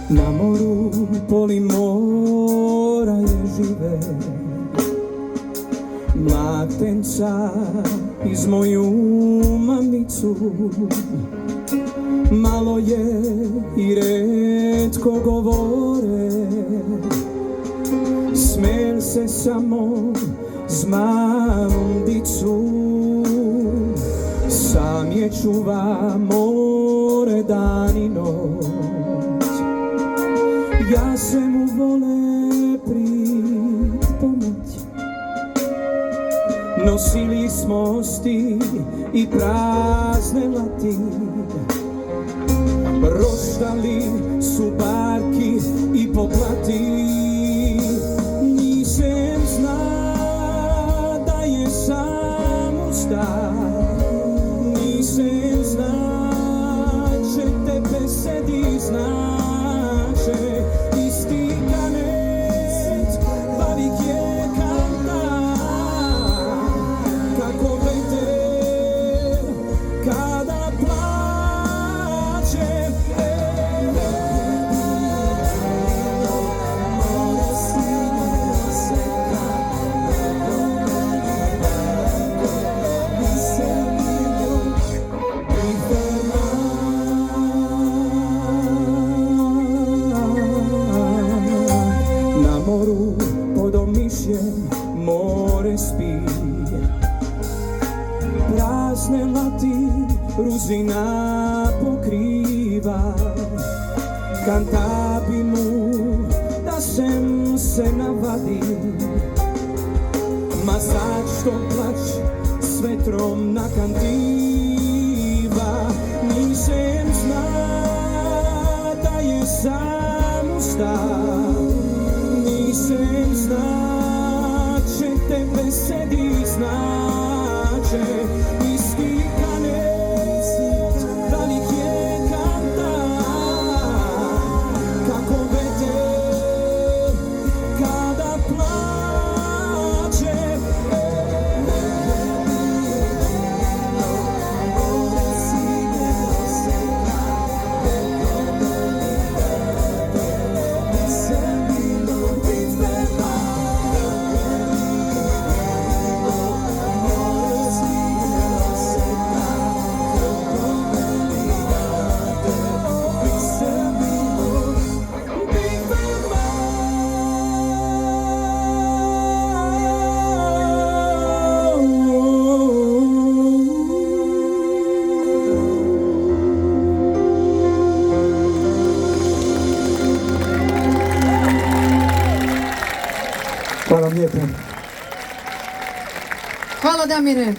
Na moru poli mora je žive mlatenca iz moju mamicu. Malo je i retko govore, smel se samo s malom dicu. Sam je čuva more dan i noć, ja se mu vole pripomoć. Nosili smo sti i prazne lati, roštali su barki i poplati. Nisam zna da je sam ustar, nisam zna će te besedi znače. Isti kanet bavik je kanta, kako veter kada plače. Pod Omišljem more spi, prazne lati ruzina pokriva. Kanta bi mu da sem se navadi, ma zašto plać s vetrom na kantiva. Nisam zna da je sam ustar, nisam zna će te besedi znače. Isti kanet velik je kanta, kako veter kada plače. Hvala vam lijepo. Hvala Damire.